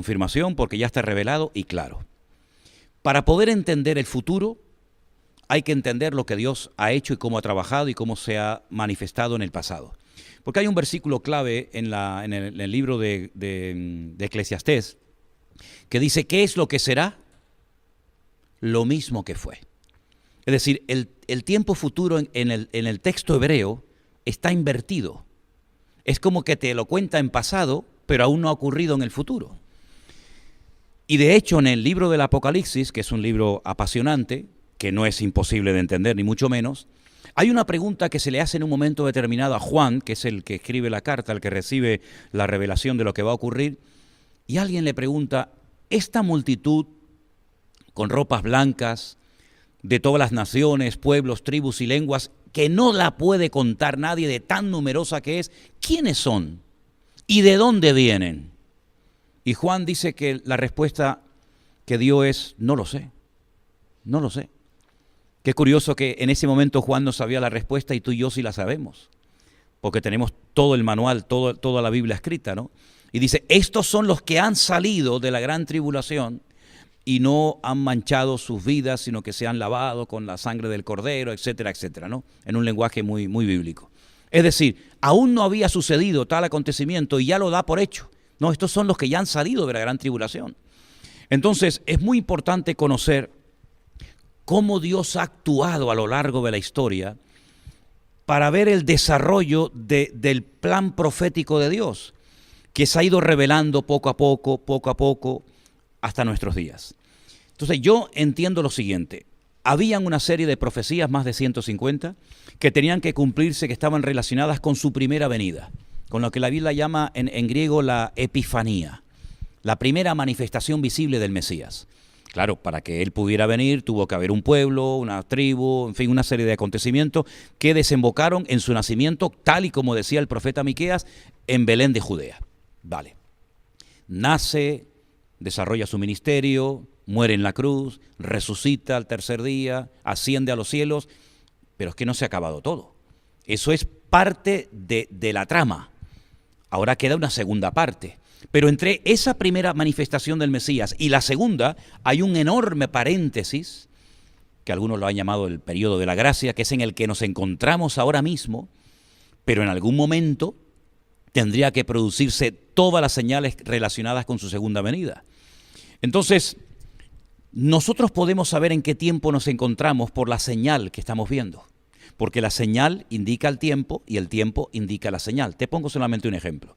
confirmación porque ya está revelado y claro. Para poder entender el futuro, hay que entender lo que Dios ha hecho y cómo ha trabajado y cómo se ha manifestado en el pasado. Porque hay un versículo clave en el libro de Eclesiastés que dice, ¿qué es lo que será? Lo mismo que fue. Es decir, el tiempo futuro en el texto hebreo está invertido. Es como que te lo cuenta en pasado, pero aún no ha ocurrido en el futuro. Y de hecho, en el libro del Apocalipsis, que es un libro apasionante, que no es imposible de entender, ni mucho menos, hay una pregunta que se le hace en un momento determinado a Juan, que es el que escribe la carta, el que recibe la revelación de lo que va a ocurrir, y alguien le pregunta, esta multitud con ropas blancas, de todas las naciones, pueblos, tribus y lenguas, que no la puede contar nadie de tan numerosa que es, ¿quiénes son? ¿Y de dónde vienen? Y Juan dice que la respuesta que dio es, no lo sé, no lo sé. Qué curioso que en ese momento Juan no sabía la respuesta y tú y yo sí la sabemos, porque tenemos todo el manual, toda la Biblia escrita, ¿no? Y dice, estos son los que han salido de la gran tribulación y no han manchado sus vidas, sino que se han lavado con la sangre del Cordero, etcétera, etcétera, ¿no? En un lenguaje muy, muy bíblico. Es decir, aún no había sucedido tal acontecimiento y ya lo da por hecho. No, estos son los que ya han salido de la gran tribulación. Entonces, es muy importante conocer cómo Dios ha actuado a lo largo de la historia para ver el desarrollo del plan profético de Dios, que se ha ido revelando poco a poco, hasta nuestros días. Entonces yo entiendo lo siguiente, habían una serie de profecías, más de 150, que tenían que cumplirse, que estaban relacionadas con su primera venida, con lo que la Biblia llama en griego la epifanía, la primera manifestación visible del Mesías. Claro, para que él pudiera venir tuvo que haber un pueblo, una tribu, en fin, una serie de acontecimientos que desembocaron en su nacimiento, tal y como decía el profeta Miqueas, en Belén de Judea. Vale, nace, desarrolla su ministerio, muere en la cruz, resucita al tercer día, asciende a los cielos, pero es que no se ha acabado todo. Eso es parte de la trama. Ahora queda una segunda parte. Pero entre esa primera manifestación del Mesías y la segunda hay un enorme paréntesis, que algunos lo han llamado el periodo de la gracia, que es en el que nos encontramos ahora mismo, pero en algún momento tendría que producirse todas las señales relacionadas con su segunda venida. Entonces, nosotros podemos saber en qué tiempo nos encontramos por la señal que estamos viendo, porque la señal indica el tiempo y el tiempo indica la señal. Te pongo solamente un ejemplo.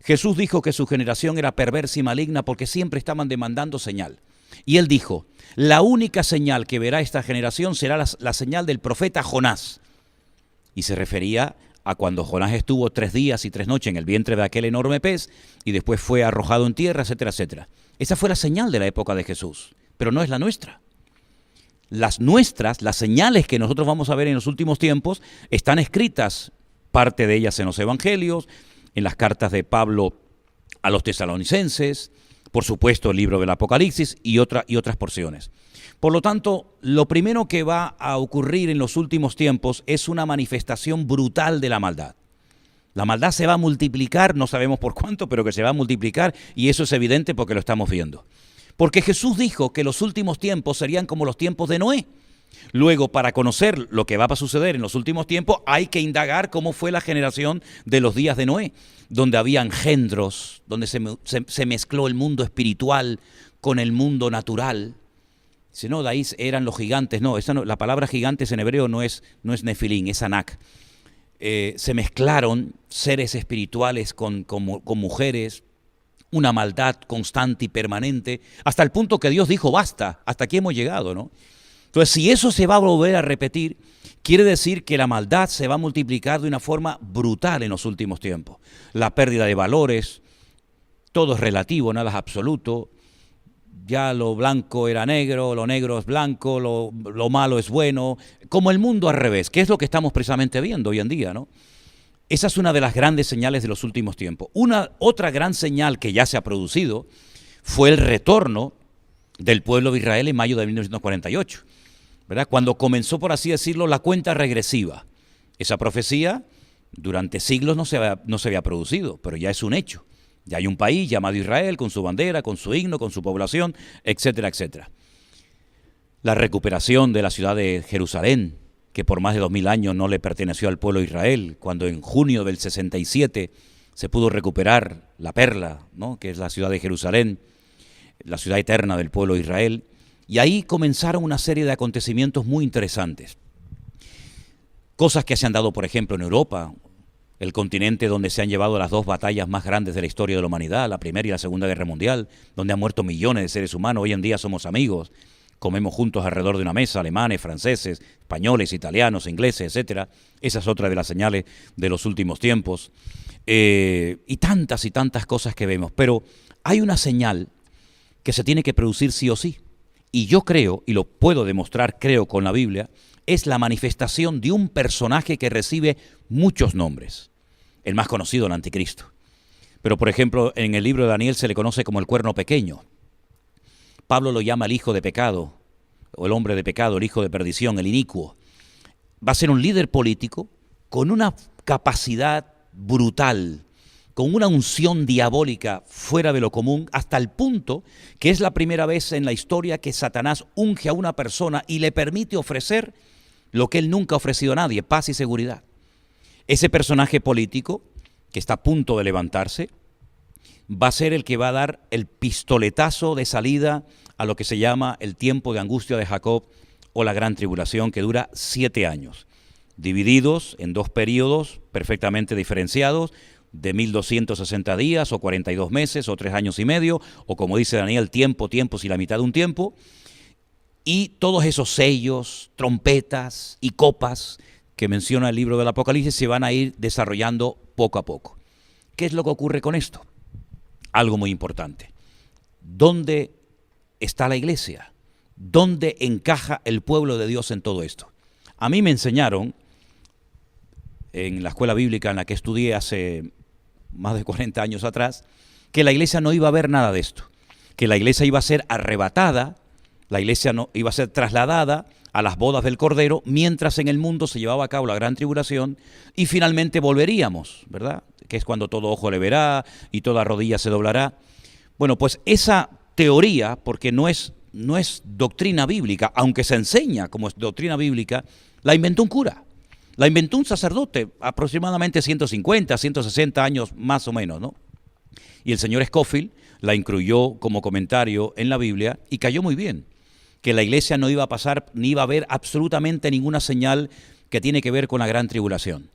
Jesús dijo que su generación era perversa y maligna porque siempre estaban demandando señal. Y él dijo, la única señal que verá esta generación será la señal del profeta Jonás. Y se refería a cuando Jonás estuvo 3 días y 3 noches en el vientre de aquel enorme pez y después fue arrojado en tierra, etcétera, etcétera. Esa fue la señal de la época de Jesús, pero no es la nuestra. Las nuestras, las señales que nosotros vamos a ver en los últimos tiempos, están escritas, parte de ellas en los evangelios, en las cartas de Pablo a los tesalonicenses, por supuesto el libro del Apocalipsis y otras porciones. Por lo tanto, lo primero que va a ocurrir en los últimos tiempos es una manifestación brutal de la maldad. La maldad se va a multiplicar, no sabemos por cuánto, pero que se va a multiplicar y eso es evidente porque lo estamos viendo. Porque Jesús dijo que los últimos tiempos serían como los tiempos de Noé. Luego, para conocer lo que va a suceder en los últimos tiempos, hay que indagar cómo fue la generación de los días de Noé, donde había engendros, donde se mezcló el mundo espiritual con el mundo natural. Si no, de ahí eran los gigantes. No, la palabra gigantes en hebreo no es nefilín, es anak. Se mezclaron seres espirituales con mujeres, una maldad constante y permanente, hasta el punto que Dios dijo, basta, hasta aquí hemos llegado, ¿no? Entonces, si eso se va a volver a repetir, quiere decir que la maldad se va a multiplicar de una forma brutal en los últimos tiempos. La pérdida de valores, todo es relativo, nada es absoluto. Ya lo blanco era negro, lo negro es blanco, lo malo es bueno, como el mundo al revés, que es lo que estamos precisamente viendo hoy en día, ¿no? Esa es una de las grandes señales de los últimos tiempos. Otra gran señal que ya se ha producido fue el retorno del pueblo de Israel en mayo de 1948, ¿verdad? Cuando comenzó, por así decirlo, la cuenta regresiva. Esa profecía durante siglos no se había producido, pero ya es un hecho. Ya hay un país llamado Israel, con su bandera, con su himno, con su población, etcétera, etcétera. La recuperación de la ciudad de Jerusalén, que por más de 2000 años no le perteneció al pueblo de Israel, cuando en junio del 67 se pudo recuperar la perla, ¿no?, que es la ciudad de Jerusalén, la ciudad eterna del pueblo de Israel, y ahí comenzaron una serie de acontecimientos muy interesantes. Cosas que se han dado, por ejemplo, en Europa, el continente donde se han llevado las dos batallas más grandes de la historia de la humanidad, la Primera y la Segunda Guerra Mundial, donde han muerto millones de seres humanos. Hoy en día somos amigos, comemos juntos alrededor de una mesa, alemanes, franceses, españoles, italianos, ingleses, etcétera. Esa es otra de las señales de los últimos tiempos. Y tantas cosas que vemos. Pero hay una señal que se tiene que producir sí o sí. Y yo creo, y lo puedo demostrar, creo, con la Biblia, es la manifestación de un personaje que recibe muchos nombres. El más conocido, el anticristo. Pero, por ejemplo, en el libro de Daniel se le conoce como el cuerno pequeño. Pablo lo llama el hijo de pecado, o el hombre de pecado, el hijo de perdición, el inicuo. Va a ser un líder político con una capacidad brutal, con una unción diabólica fuera de lo común, hasta el punto que es la primera vez en la historia que Satanás unge a una persona y le permite ofrecer lo que él nunca ha ofrecido a nadie: paz y seguridad. Ese personaje político, que está a punto de levantarse, va a ser el que va a dar el pistoletazo de salida a lo que se llama el tiempo de angustia de Jacob, o la gran tribulación, que dura 7 años, divididos en 2 periodos perfectamente diferenciados, de 1260 días, o 42 meses, o 3 años y medio, o como dice Daniel, tiempos y la mitad de un tiempo, y todos esos sellos, trompetas y copas que menciona el libro del Apocalipsis se van a ir desarrollando poco a poco. ¿Qué es lo que ocurre con esto? Algo muy importante. ¿Dónde está la iglesia? ¿Dónde encaja el pueblo de Dios en todo esto? A mí me enseñaron, en la escuela bíblica en la que estudié hace más de 40 años atrás, que la iglesia no iba a ver nada de esto, que la iglesia iba a ser arrebatada, la iglesia no iba a ser trasladada a las bodas del Cordero, mientras en el mundo se llevaba a cabo la gran tribulación, y finalmente volveríamos, ¿verdad?, que es cuando todo ojo le verá y toda rodilla se doblará. Bueno, pues esa teoría, porque no es doctrina bíblica, aunque se enseña como es doctrina bíblica, la inventó un cura, la inventó un sacerdote, aproximadamente 150, 160 años más o menos, ¿no? Y el señor Scofield la incluyó como comentario en la Biblia y cayó muy bien, que la iglesia no iba a pasar, ni iba a haber absolutamente ninguna señal que tiene que ver con la gran tribulación.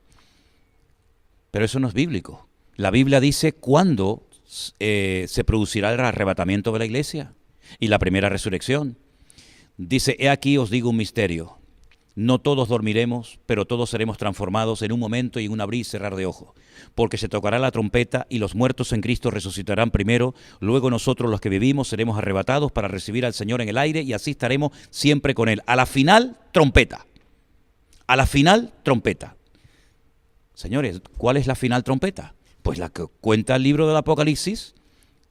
Pero eso no es bíblico. La Biblia dice cuándo se producirá el arrebatamiento de la iglesia y la primera resurrección. Dice: he aquí os digo un misterio. No todos dormiremos, pero todos seremos transformados en un momento y en un abrir y cerrar de ojos. Porque se tocará la trompeta y los muertos en Cristo resucitarán primero. Luego nosotros, los que vivimos, seremos arrebatados para recibir al Señor en el aire, y así estaremos siempre con Él. A la final, trompeta. A la final, trompeta. Señores, ¿cuál es la final trompeta? Pues la que cuenta el libro del Apocalipsis,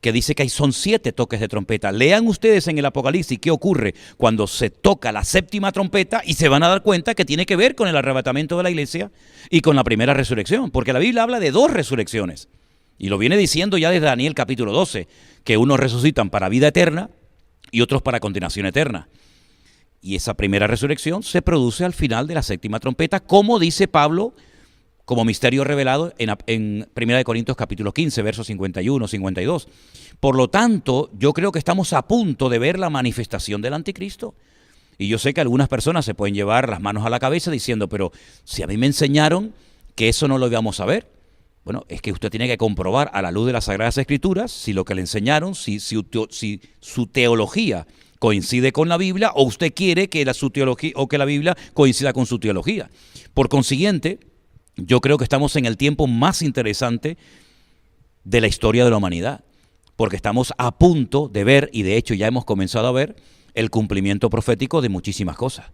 que dice que son 7 toques de trompeta. Lean ustedes en el Apocalipsis qué ocurre cuando se toca la 7ª trompeta, y se van a dar cuenta que tiene que ver con el arrebatamiento de la iglesia y con la primera resurrección, porque la Biblia habla de 2 resurrecciones, y lo viene diciendo ya desde Daniel capítulo 12, que unos resucitan para vida eterna y otros para condenación eterna. Y esa primera resurrección se produce al final de la 7ª trompeta, como dice Pablo, como misterio revelado en 1 Corintios capítulo 15, versos 51, 52. Por lo tanto, yo creo que estamos a punto de ver la manifestación del anticristo. Y yo sé que algunas personas se pueden llevar las manos a la cabeza diciendo: pero si a mí me enseñaron que eso no lo íbamos a ver. Bueno, es que usted tiene que comprobar a la luz de las Sagradas Escrituras si lo que le enseñaron, si su teología coincide con la Biblia, o usted quiere que su teología o que la Biblia coincida con su teología. Por consiguiente, yo creo que estamos en el tiempo más interesante de la historia de la humanidad, porque estamos a punto de ver, y de hecho ya hemos comenzado a ver, el cumplimiento profético de muchísimas cosas.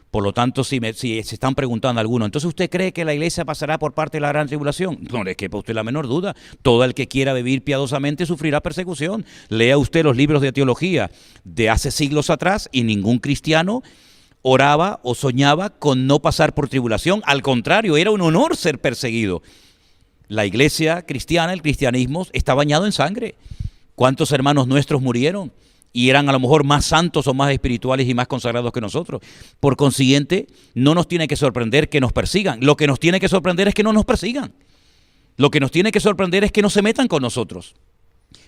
Por lo tanto, si se están preguntando algunos, ¿entonces usted cree que la iglesia pasará por parte de la gran tribulación? No le quepa a usted la menor duda. Todo el que quiera vivir piadosamente sufrirá persecución. Lea usted los libros de teología de hace siglos atrás, y ningún cristiano oraba o soñaba con no pasar por tribulación. Al contrario, era un honor ser perseguido. La iglesia cristiana, el cristianismo, está bañado en sangre. ¿Cuántos hermanos nuestros murieron? Y eran a lo mejor más santos o más espirituales y más consagrados que nosotros. Por consiguiente, no nos tiene que sorprender que nos persigan. Lo que nos tiene que sorprender es que no nos persigan. Lo que nos tiene que sorprender es que no se metan con nosotros.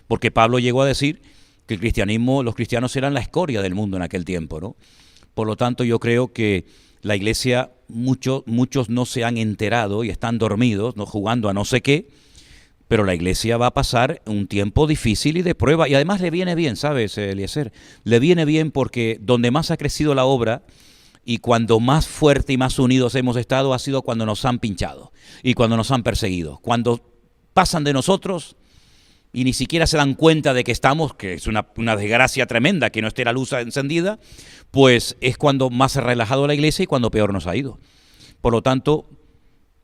Porque Pablo llegó a decir que el cristianismo, los cristianos eran la escoria del mundo en aquel tiempo, ¿no? Por lo tanto, yo creo que la iglesia, muchos no se han enterado y están dormidos, ¿no?, jugando a no sé qué, pero la iglesia va a pasar un tiempo difícil y de prueba, y además le viene bien, ¿sabes, Eliezer? Le viene bien porque donde más ha crecido la obra y cuando más fuerte y más unidos hemos estado ha sido cuando nos han pinchado y cuando nos han perseguido. Cuando pasan de nosotros y ni siquiera se dan cuenta de que estamos, que es una desgracia tremenda que no esté la luz encendida, pues es cuando más se ha relajado la iglesia y cuando peor nos ha ido. Por lo tanto,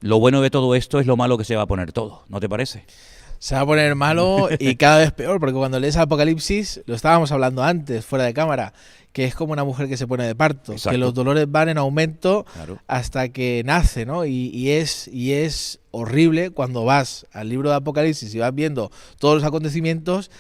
lo bueno de todo esto es lo malo que se va a poner todo, ¿no te parece? Se va a poner malo y cada vez peor, porque cuando lees Apocalipsis, lo estábamos hablando antes, fuera de cámara, que es como una mujer que se pone de parto, Exacto. que los dolores van en aumento, Claro, hasta que nace, ¿no? Y es horrible cuando vas al libro de Apocalipsis y vas viendo todos los acontecimientos,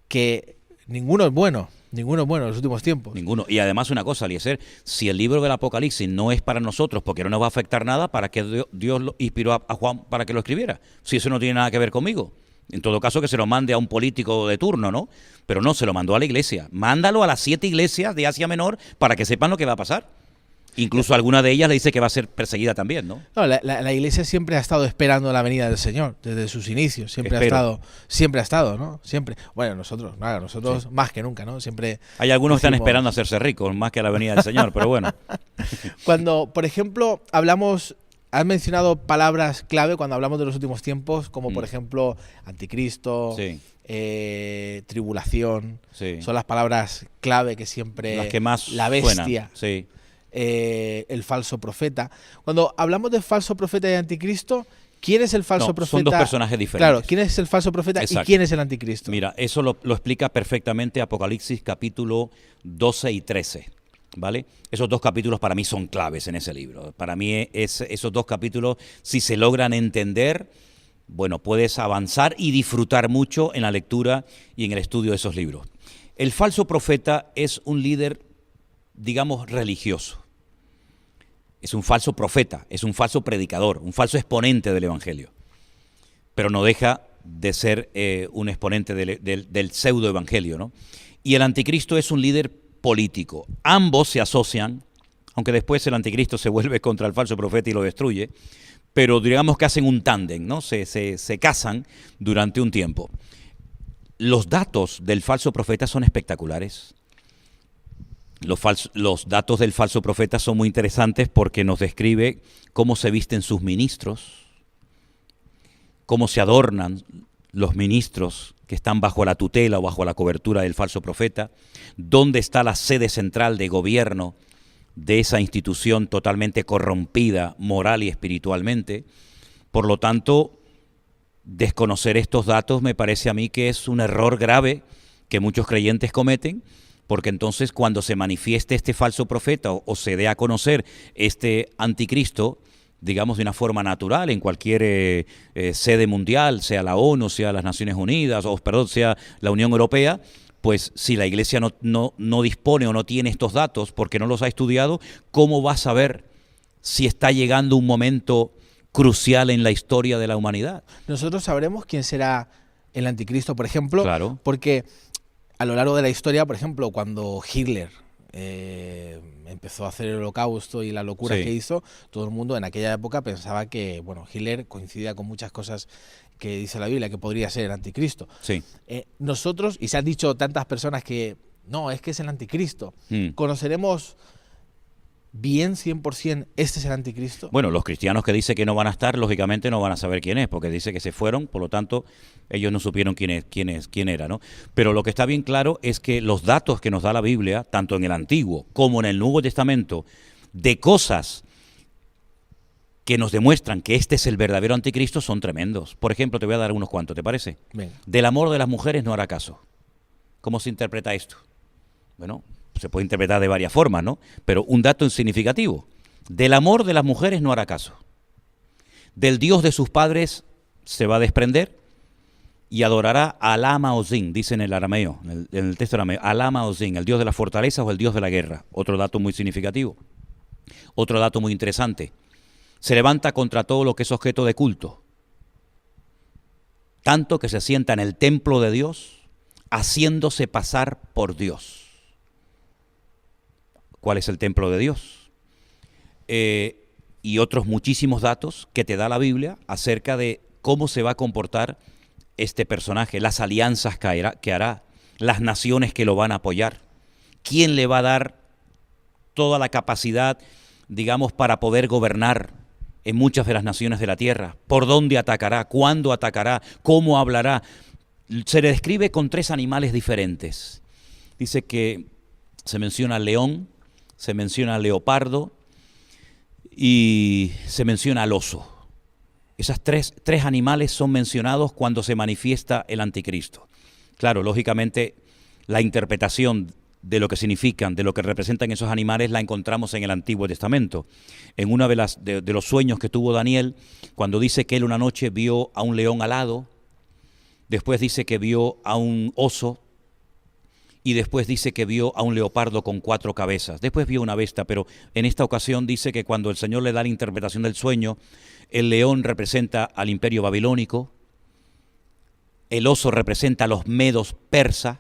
que ninguno es bueno en los últimos tiempos. ninguno. Y además una cosa, Eliezer, si el libro del Apocalipsis no es para nosotros porque no nos va a afectar nada, ¿para qué Dios lo inspiró a Juan para que lo escribiera? Si eso no tiene nada que ver conmigo. En todo caso, que se lo mande a un político de turno, ¿no? Pero no, se lo mandó a la iglesia. Mándalo a las 7 iglesias de Asia Menor para que sepan lo que va a pasar. Incluso alguna de ellas le dice que va a ser perseguida también, ¿no? No, la iglesia siempre ha estado esperando la venida del Señor, desde sus inicios, siempre ha estado, ¿no? Siempre. Bueno, nosotros sí, más que nunca, ¿no? Siempre. Hay algunos que están esperando a hacerse ricos, más que a la venida del Señor, pero bueno. Cuando, por ejemplo, has mencionado palabras clave cuando hablamos de los últimos tiempos, como por ejemplo, anticristo, Sí. Tribulación, Sí. son las palabras clave que siempre. Las que más la bestia. suenan. Sí. El falso profeta. Cuando hablamos de falso profeta y anticristo, ¿quién es el falso profeta? Son dos personajes diferentes. Claro, ¿quién es el falso profeta? Exacto. ¿Y quién es el anticristo? Mira, eso lo explica perfectamente Apocalipsis capítulo 12 y 13, ¿vale? Esos dos capítulos para mí son claves en ese libro. Para mí esos dos capítulos, si se logran entender, bueno, puedes avanzar y disfrutar mucho en la lectura y en el estudio de esos libros. El falso profeta es un líder, digamos, religioso. Es un falso profeta, es un falso predicador, un falso exponente del Evangelio. Pero no deja de ser un exponente del pseudo-evangelio, ¿no? Y el anticristo es un líder político. Ambos se asocian, aunque después el anticristo se vuelve contra el falso profeta y lo destruye, pero digamos que hacen un tándem, ¿no? Se casan durante un tiempo. Los datos del falso profeta son espectaculares. Los datos del falso profeta son muy interesantes porque nos describe cómo se visten sus ministros, cómo se adornan los ministros que están bajo la tutela o bajo la cobertura del falso profeta, dónde está la sede central de gobierno de esa institución totalmente corrompida moral y espiritualmente. Por lo tanto, desconocer estos datos me parece a mí que es un error grave que muchos creyentes cometen, porque entonces cuando se manifieste este falso profeta o se dé a conocer este anticristo, digamos de una forma natural, en cualquier sede mundial, sea la ONU, sea las Naciones Unidas, sea la Unión Europea, pues si la Iglesia no dispone o no tiene estos datos porque no los ha estudiado, ¿cómo va a saber si está llegando un momento crucial en la historia de la humanidad? Nosotros sabremos quién será el anticristo, por ejemplo, claro, porque a lo largo de la historia, por ejemplo, cuando Hitler empezó a hacer el Holocausto y la locura que hizo, todo el mundo en aquella época pensaba que, bueno, Hitler coincidía con muchas cosas que dice la Biblia, que podría ser el anticristo. Sí. Nosotros, y se han dicho tantas personas que no, es que es el anticristo, ¿conoceremos bien 100% este es el anticristo? Bueno, los cristianos que dicen que no van a estar, lógicamente no van a saber quién es, porque dice que se fueron, por lo tanto, ellos no supieron quién era, ¿no? Pero lo que está bien claro es que los datos que nos da la Biblia, tanto en el Antiguo como en el Nuevo Testamento, de cosas que nos demuestran que este es el verdadero anticristo, son tremendos. Por ejemplo, te voy a dar unos cuantos, ¿te parece? Venga. Del amor de las mujeres no hará caso. ¿Cómo se interpreta esto? Bueno, se puede interpretar de varias formas, ¿no? Pero un dato significativo. Del amor de las mujeres no hará caso. Del Dios de sus padres se va a desprender y adorará a Alama Ozin, dice en el arameo, en el texto arameo, Alama Ozin, el dios de la fortaleza o el dios de la guerra. Otro dato muy significativo. Otro dato muy interesante. Se levanta contra todo lo que es objeto de culto, tanto que se sienta en el templo de Dios, haciéndose pasar por Dios. ¿Cuál es el templo de Dios? Y otros muchísimos datos que te da la Biblia acerca de cómo se va a comportar este personaje, las alianzas que hará, las naciones que lo van a apoyar, quién le va a dar toda la capacidad, digamos, para poder gobernar en muchas de las naciones de la tierra, por dónde atacará, cuándo atacará, cómo hablará. Se le describe con 3 animales diferentes. Dice que se menciona al león, se menciona al leopardo y se menciona al oso. Esas tres animales son mencionados cuando se manifiesta el anticristo. Claro, lógicamente la interpretación de lo que significan, de lo que representan esos animales, la encontramos en el Antiguo Testamento. En uno de los sueños que tuvo Daniel, cuando dice que él una noche vio a un león alado, después dice que vio a un oso, y después dice que vio a un leopardo con 4 cabezas. Después vio una bestia, pero en esta ocasión dice que cuando el Señor le da la interpretación del sueño, el león representa al imperio babilónico, el oso representa a los medos persas.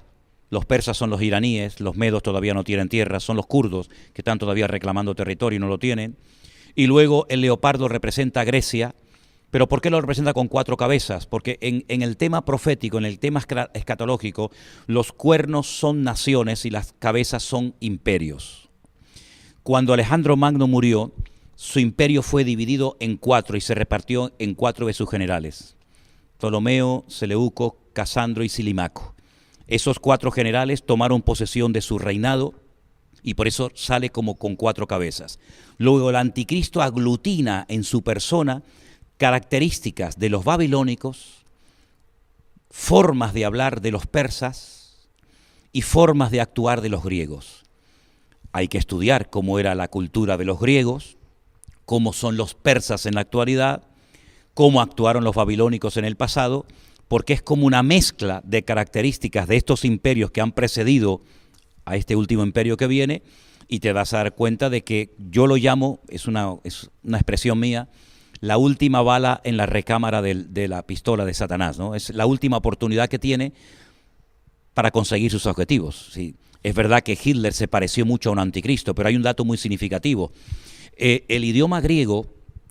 Los persas son los iraníes, los medos todavía no tienen tierra, son los kurdos que están todavía reclamando territorio y no lo tienen. Y luego el leopardo representa a Grecia. ¿Pero por qué lo representa con 4 cabezas? Porque en el tema profético, en el tema escatológico, los cuernos son naciones y las cabezas son imperios. Cuando Alejandro Magno murió, su imperio fue dividido en 4 y se repartió en 4 de sus generales: Ptolomeo, Seleuco, Casandro y Silimaco. Esos 4 generales tomaron posesión de su reinado y por eso sale como con 4 cabezas. Luego el anticristo aglutina en su persona características de los babilónicos, formas de hablar de los persas y formas de actuar de los griegos. Hay que estudiar cómo era la cultura de los griegos, cómo son los persas en la actualidad, cómo actuaron los babilónicos en el pasado, porque es como una mezcla de características de estos imperios que han precedido a este último imperio que viene, y te vas a dar cuenta de que yo lo llamo, es una expresión mía, la última bala en la recámara de la pistola de Satanás, ¿no? Es la última oportunidad que tiene para conseguir sus objetivos. Sí, es verdad que Hitler se pareció mucho a un anticristo, pero hay un dato muy significativo. El idioma griego,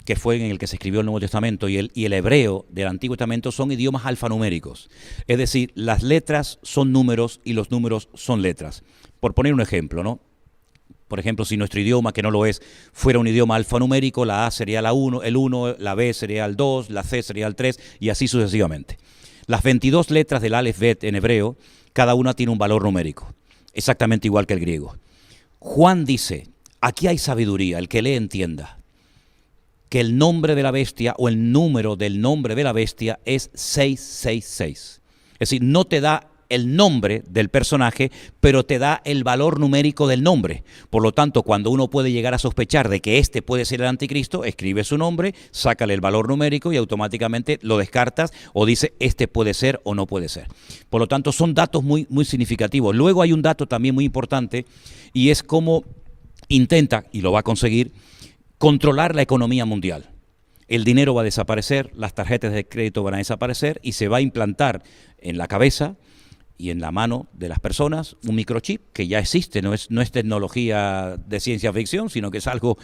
que fue en el que se escribió el Nuevo Testamento, y el hebreo del Antiguo Testamento son idiomas alfanuméricos. Es decir, las letras son números y los números son letras. Por poner un ejemplo, ¿no? Por ejemplo, si nuestro idioma, que no lo es, fuera un idioma alfanumérico, la A sería el 1, la B sería el 2, la C sería el 3, y así sucesivamente. Las 22 letras del Aleph Bet en hebreo, cada una tiene un valor numérico, exactamente igual que el griego. Juan dice, aquí hay sabiduría, el que lee entienda, que el nombre de la bestia o el número del nombre de la bestia es 666. Es decir, no te da el nombre del personaje, pero te da el valor numérico del nombre. Por lo tanto, cuando uno puede llegar a sospechar de que este puede ser el anticristo, escribe su nombre, sácale el valor numérico y automáticamente lo descartas o dice este puede ser o no puede ser. Por lo tanto, son datos muy, muy significativos. Luego hay un dato también muy importante y es cómo intenta, y lo va a conseguir, controlar la economía mundial. El dinero va a desaparecer, las tarjetas de crédito van a desaparecer y se va a implantar en la cabeza y en la mano de las personas un microchip que ya existe, no es tecnología de ciencia ficción, sino que es algo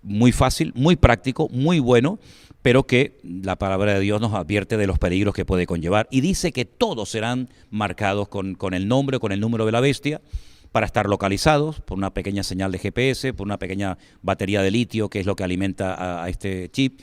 muy fácil, muy práctico, muy bueno, pero que la palabra de Dios nos advierte de los peligros que puede conllevar. Y dice que todos serán marcados con el nombre, con el número de la bestia, para estar localizados por una pequeña señal de GPS, por una pequeña batería de litio, que es lo que alimenta a este chip.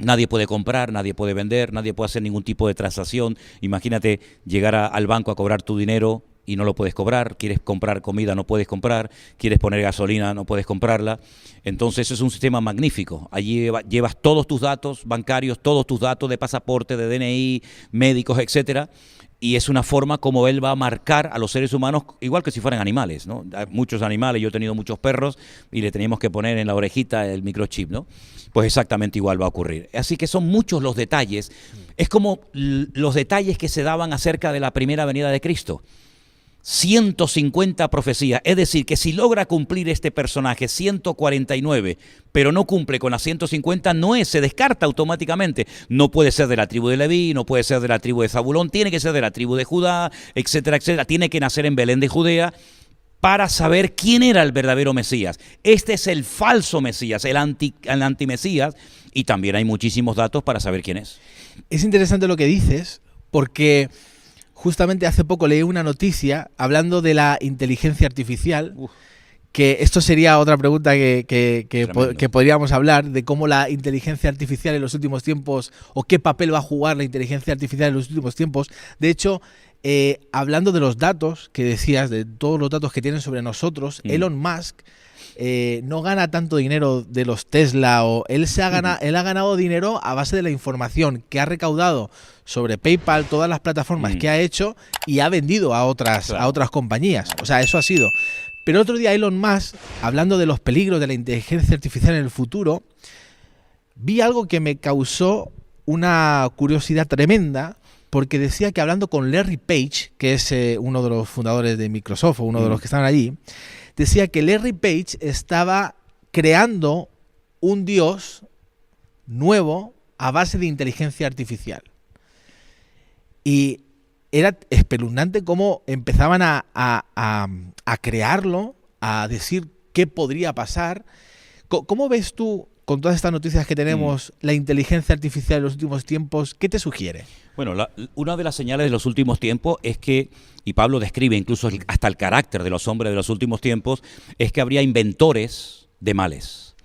Nadie puede comprar, nadie puede vender, nadie puede hacer ningún tipo de transacción. Imagínate llegar al banco a cobrar tu dinero y no lo puedes cobrar. Quieres comprar comida, no puedes comprar. Quieres poner gasolina, no puedes comprarla. Entonces es un sistema magnífico. Allí llevas todos tus datos bancarios, todos tus datos de pasaporte, de DNI, médicos, etcétera, y es una forma como él va a marcar a los seres humanos igual que si fueran animales, ¿no? Hay muchos animales, yo he tenido muchos perros y le teníamos que poner en la orejita el microchip, ¿no? Pues exactamente igual va a ocurrir. Así que son muchos los detalles. Es como los detalles que se daban acerca de la primera venida de Cristo. 150 profecías, es decir, que si logra cumplir este personaje 149, pero no cumple con las 150, se descarta automáticamente. No puede ser de la tribu de Leví, no puede ser de la tribu de Zabulón, tiene que ser de la tribu de Judá, etcétera, etcétera. Tiene que nacer en Belén de Judea para saber quién era el verdadero Mesías. Este es el falso Mesías, el antimesías, y también hay muchísimos datos para saber quién es. Es interesante lo que dices, porque justamente hace poco leí una noticia hablando de la inteligencia artificial, que esto sería otra pregunta que podríamos hablar, de cómo la inteligencia artificial en los últimos tiempos, o qué papel va a jugar la inteligencia artificial en los últimos tiempos. De hecho, hablando de los datos que decías, de todos los datos que tienen sobre nosotros, Elon Musk no gana tanto dinero de los Tesla, o él ha ganado dinero a base de la información que ha recaudado sobre PayPal, todas las plataformas que ha hecho, y ha vendido a otras compañías. O sea, eso ha sido. Pero otro día Elon Musk, hablando de los peligros de la inteligencia artificial en el futuro, vi algo que me causó una curiosidad tremenda, porque decía que, hablando con Larry Page, que es uno de los fundadores de Microsoft, o uno de los que estaban allí, decía que Larry Page estaba creando un dios nuevo a base de inteligencia artificial. Y era espeluznante cómo empezaban a crearlo, a decir qué podría pasar. ¿Cómo ves tú, con todas estas noticias que tenemos, la inteligencia artificial en los últimos tiempos? ¿Qué te sugiere? Bueno, una de las señales de los últimos tiempos es que, y Pablo describe incluso hasta el carácter de los hombres de los últimos tiempos, es que habría inventores de males.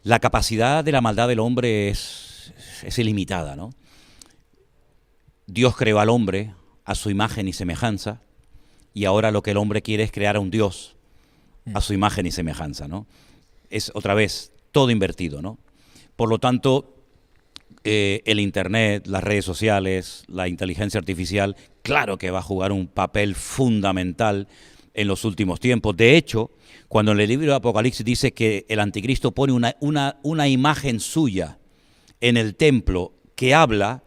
La capacidad de la maldad del hombre es ilimitada, ¿no? Dios creó al hombre a su imagen y semejanza, y ahora lo que el hombre quiere es crear a un Dios a su imagen y semejanza, ¿no? Es otra vez todo invertido, ¿no? Por lo tanto, el Internet, las redes sociales, la inteligencia artificial, claro que va a jugar un papel fundamental en los últimos tiempos. De hecho, cuando en el libro de Apocalipsis dice que el anticristo pone una imagen suya en el templo que habla,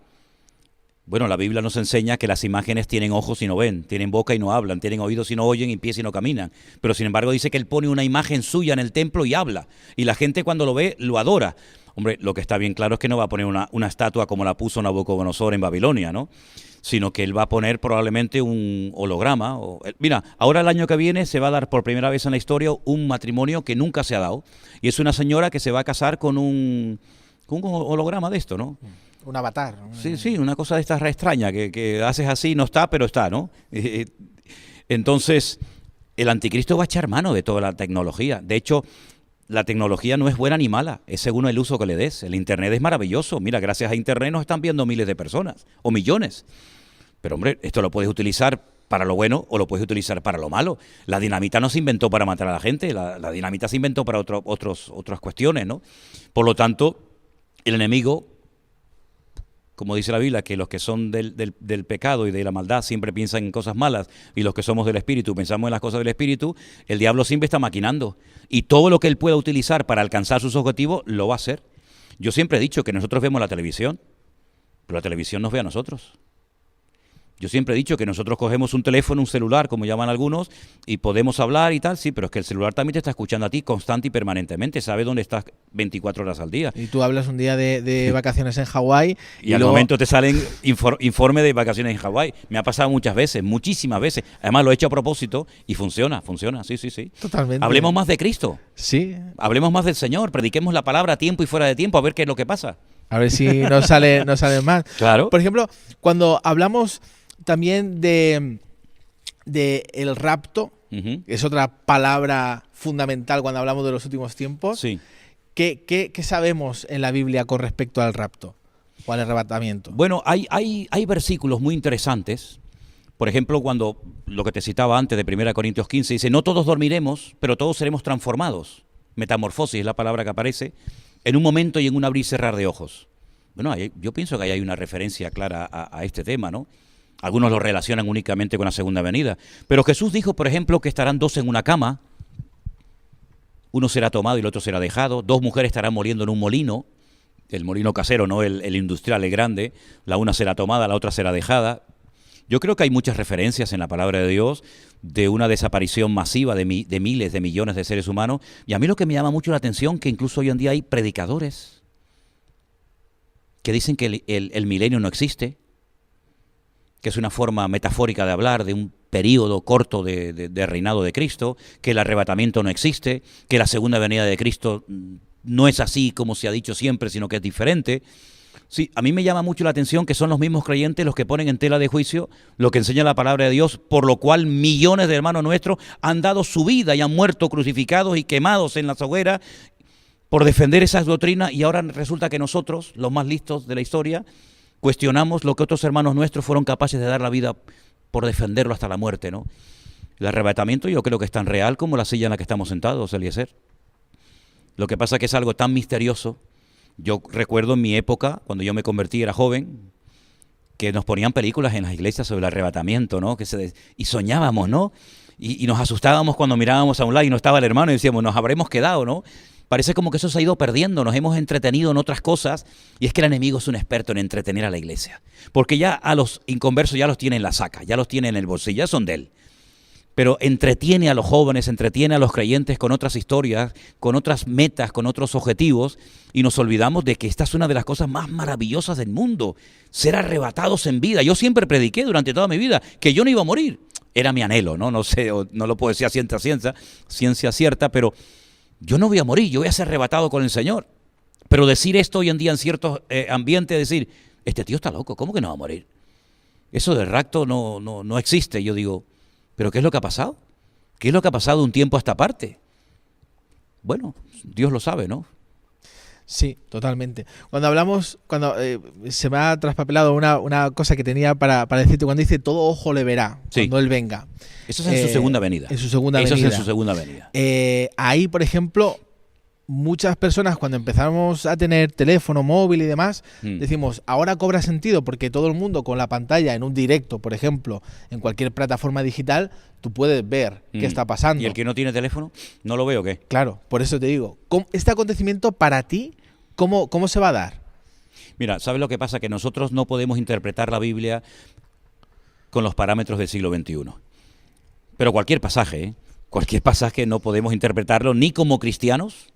bueno, la Biblia nos enseña que las imágenes tienen ojos y no ven, tienen boca y no hablan, tienen oídos y no oyen, y pies y no caminan. Pero sin embargo dice que él pone una imagen suya en el templo y habla. Y la gente, cuando lo ve, lo adora. Hombre, lo que está bien claro es que no va a poner una estatua como la puso Nabucodonosor en Babilonia, ¿no? Sino que él va a poner probablemente un holograma. Mira, ahora el año que viene se va a dar por primera vez en la historia un matrimonio que nunca se ha dado. Y es una señora que se va a casar con un holograma de esto, ¿no? Un avatar. Sí, una cosa de estas extraña, que haces así, no está, pero está, ¿no? Entonces, el anticristo va a echar mano de toda la tecnología. De hecho, la tecnología no es buena ni mala, es según el uso que le des. El Internet es maravilloso. Mira, gracias a Internet nos están viendo miles de personas, o millones. Pero, hombre, esto lo puedes utilizar para lo bueno o lo puedes utilizar para lo malo. La dinamita no se inventó para matar a la gente, la dinamita se inventó para otras cuestiones, ¿no? Por lo tanto, el enemigo, como dice la Biblia, que los que son del pecado y de la maldad siempre piensan en cosas malas, y los que somos del Espíritu pensamos en las cosas del Espíritu, el diablo siempre está maquinando. Y todo lo que él pueda utilizar para alcanzar sus objetivos, lo va a hacer. Yo siempre he dicho que nosotros vemos la televisión, pero la televisión nos ve a nosotros. Yo siempre he dicho que nosotros cogemos un teléfono, un celular, como llaman algunos, y podemos hablar y tal, sí, pero es que el celular también te está escuchando a ti constante y permanentemente, sabe dónde estás 24 horas al día. Y tú hablas un día de vacaciones en Hawái y al momento te salen informe de vacaciones en Hawái. Me ha pasado muchas veces, muchísimas veces. Además lo he hecho a propósito y funciona, sí. Totalmente. Hablemos más de Cristo. Sí. Hablemos más del Señor, prediquemos la palabra a tiempo y fuera de tiempo, a ver qué es lo que pasa. A ver si nos sale más. Claro. Por ejemplo, cuando hablamos también de el rapto, es otra palabra fundamental cuando hablamos de los últimos tiempos. Sí. ¿Qué sabemos en la Biblia con respecto al rapto o al arrebatamiento? Bueno, hay versículos muy interesantes. Por ejemplo, cuando lo que te citaba antes de 1 Corintios 15, dice, no todos dormiremos, pero todos seremos transformados. Metamorfosis es la palabra que aparece, en un momento y en un abrir y cerrar de ojos. Bueno, yo pienso que ahí hay una referencia clara a este tema, ¿no? Algunos lo relacionan únicamente con la segunda venida. Pero Jesús dijo, por ejemplo, que estarán dos en una cama, uno será tomado y el otro será dejado, dos mujeres estarán moliendo en un molino, el molino casero, no el industrial, el grande, la una será tomada, la otra será dejada. Yo creo que hay muchas referencias en la palabra de Dios de una desaparición masiva de miles, de millones de seres humanos. Y a mí lo que me llama mucho la atención, que incluso hoy en día hay predicadores que dicen que el milenio no existe, que es una forma metafórica de hablar de un periodo corto de reinado de Cristo, que el arrebatamiento no existe, que la segunda venida de Cristo no es así como se ha dicho siempre, sino que es diferente. Sí, a mí me llama mucho la atención que son los mismos creyentes los que ponen en tela de juicio lo que enseña la palabra de Dios, por lo cual millones de hermanos nuestros han dado su vida y han muerto crucificados y quemados en las hogueras por defender esas doctrinas, y ahora resulta que nosotros, los más listos de la historia, cuestionamos lo que otros hermanos nuestros fueron capaces de dar la vida por defenderlo hasta la muerte, ¿no? El arrebatamiento yo creo que es tan real como la silla en la que estamos sentados, Eliezer. Lo que pasa es que es algo tan misterioso. Yo recuerdo en mi época, cuando yo me convertí, era joven, que nos ponían películas en las iglesias sobre el arrebatamiento, ¿no? Y soñábamos, ¿no? Y nos asustábamos cuando mirábamos a un lado y no estaba el hermano y decíamos, nos habremos quedado, ¿no? Parece como que eso se ha ido perdiendo, nos hemos entretenido en otras cosas, y es que el enemigo es un experto en entretener a la iglesia. Porque ya a los inconversos ya los tiene en la saca, ya los tiene en el bolsillo, ya son de él. Pero entretiene a los jóvenes, entretiene a los creyentes con otras historias, con otras metas, con otros objetivos, y nos olvidamos de que esta es una de las cosas más maravillosas del mundo, ser arrebatados en vida. Yo siempre prediqué durante toda mi vida que yo no iba a morir. Era mi anhelo, ¿no? No sé, no lo puedo decir a ciencia cierta, pero yo no voy a morir, yo voy a ser arrebatado con el Señor. Pero decir esto hoy en día en ciertos ambientes, decir, este tío está loco, ¿cómo que no va a morir? Eso del rapto no existe. Yo digo, ¿pero qué es lo que ha pasado? ¿Qué es lo que ha pasado de un tiempo a esta parte? Bueno, Dios lo sabe, ¿no? Sí, totalmente. Cuando se me ha traspapelado una cosa que tenía para decirte, cuando dice todo ojo le verá, sí, cuando Él venga. Eso es en su segunda venida. En su segunda venida. Eso es en su segunda venida. Ahí, por ejemplo, muchas personas cuando empezamos a tener teléfono móvil y demás, decimos, ahora cobra sentido porque todo el mundo con la pantalla en un directo, por ejemplo, en cualquier plataforma digital, tú puedes ver qué está pasando. ¿Y el que no tiene teléfono? ¿No lo veo o qué? Claro, por eso te digo, este acontecimiento para ti, ¿cómo se va a dar? Mira, ¿sabes lo que pasa? Que nosotros no podemos interpretar la Biblia con los parámetros del siglo XXI. Pero cualquier pasaje no podemos interpretarlo ni como cristianos,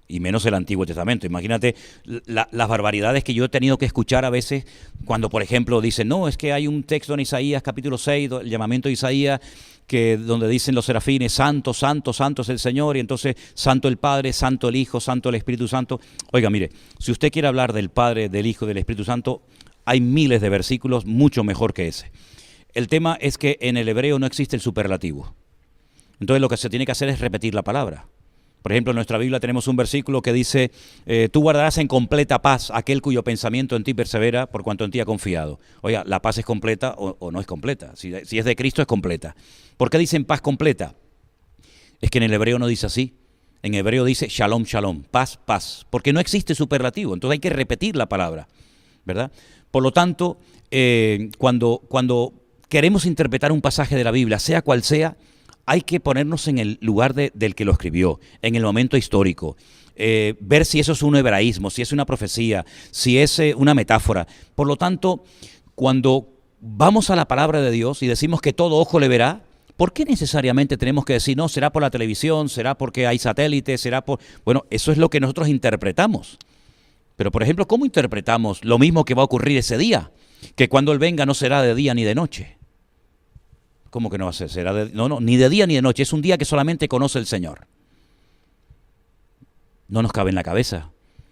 y menos el Antiguo Testamento. Imagínate las barbaridades que yo he tenido que escuchar a veces cuando, por ejemplo, dicen, no, es que hay un texto en Isaías, capítulo 6, el llamamiento de Isaías, donde dicen los serafines, santo, santo, santo es el Señor, y entonces santo el Padre, santo el Hijo, santo el Espíritu Santo. Oiga, mire, si usted quiere hablar del Padre, del Hijo y del Espíritu Santo, hay miles de versículos mucho mejor que ese. El tema es que en el hebreo no existe el superlativo. Entonces lo que se tiene que hacer es repetir la palabra. Por ejemplo, en nuestra Biblia tenemos un versículo que dice, tú guardarás en completa paz aquel cuyo pensamiento en ti persevera, por cuanto en ti ha confiado. Oiga, ¿la paz es completa o no es completa? Si es de Cristo, es completa. ¿Por qué dicen paz completa? Es que en el hebreo no dice así. En hebreo dice shalom, shalom, paz, paz. Porque no existe superlativo, entonces hay que repetir la palabra, ¿verdad? Por lo tanto, cuando queremos interpretar un pasaje de la Biblia, sea cual sea, hay que ponernos en el lugar del que lo escribió, en el momento histórico, ver si eso es un hebraísmo, si es una profecía, si es una metáfora. Por lo tanto, cuando vamos a la palabra de Dios y decimos que todo ojo le verá, ¿por qué necesariamente tenemos que decir, no, será por la televisión, será porque hay satélites, será por...? Bueno, eso es lo que nosotros interpretamos. Pero, por ejemplo, ¿cómo interpretamos lo mismo que va a ocurrir ese día? Que cuando Él venga no será de día ni de noche. ¿Cómo que no va a ser? No, ni de día ni de noche. Es un día que solamente conoce el Señor. No nos cabe en la cabeza.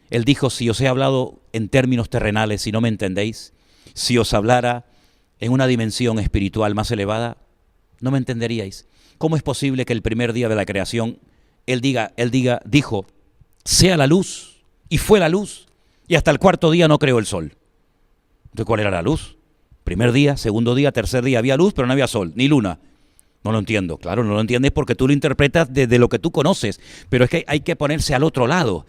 Él dijo, si os he hablado en términos terrenales y no me entendéis, si os hablara en una dimensión espiritual más elevada, no me entenderíais. ¿Cómo es posible que el primer día de la creación Él dijo, sea la luz, y fue la luz, y hasta el cuarto día no creó el sol? Entonces, ¿cuál era la luz? Primer día, segundo día, tercer día, había luz, pero no había sol, ni luna. No lo entiendo. Claro, no lo entiendes porque tú lo interpretas desde lo que tú conoces, pero es que hay que ponerse al otro lado.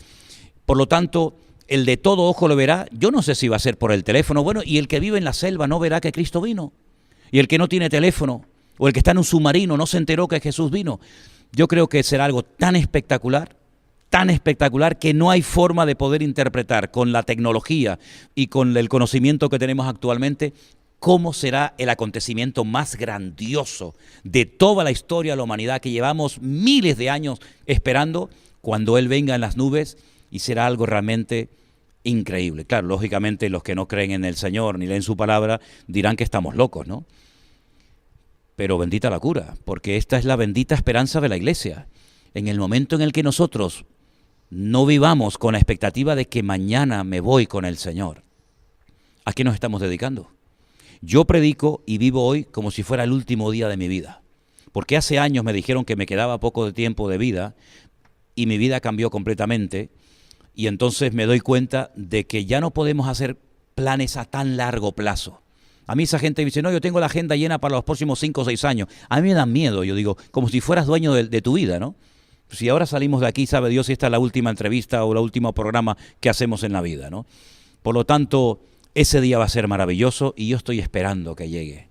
Por lo tanto, el de todo ojo lo verá. Yo no sé si va a ser por el teléfono. Bueno, y el que vive en la selva no verá que Cristo vino. Y el que no tiene teléfono o el que está en un submarino no se enteró que Jesús vino. Yo creo que será algo tan espectacular que no hay forma de poder interpretar con la tecnología y con el conocimiento que tenemos actualmente cómo será el acontecimiento más grandioso de toda la historia de la humanidad que llevamos miles de años esperando cuando Él venga en las nubes, y será algo realmente increíble. Claro, lógicamente los que no creen en el Señor ni leen su palabra dirán que estamos locos, ¿no? Pero bendita la cura, porque esta es la bendita esperanza de la iglesia. En el momento en el que nosotros no vivamos con la expectativa de que mañana me voy con el Señor, ¿a qué nos estamos dedicando? Yo predico y vivo hoy como si fuera el último día de mi vida, porque hace años me dijeron que me quedaba poco de tiempo de vida y mi vida cambió completamente, y entonces me doy cuenta de que ya no podemos hacer planes a tan largo plazo. A mí esa gente dice, no, yo tengo la agenda llena para los próximos 5 o 6 años. A mí me dan miedo, yo digo, como si fueras dueño de tu vida, ¿no? Si ahora salimos de aquí, sabe Dios si esta es la última entrevista o el último programa que hacemos en la vida, ¿no? Por lo tanto, ese día va a ser maravilloso y yo estoy esperando que llegue.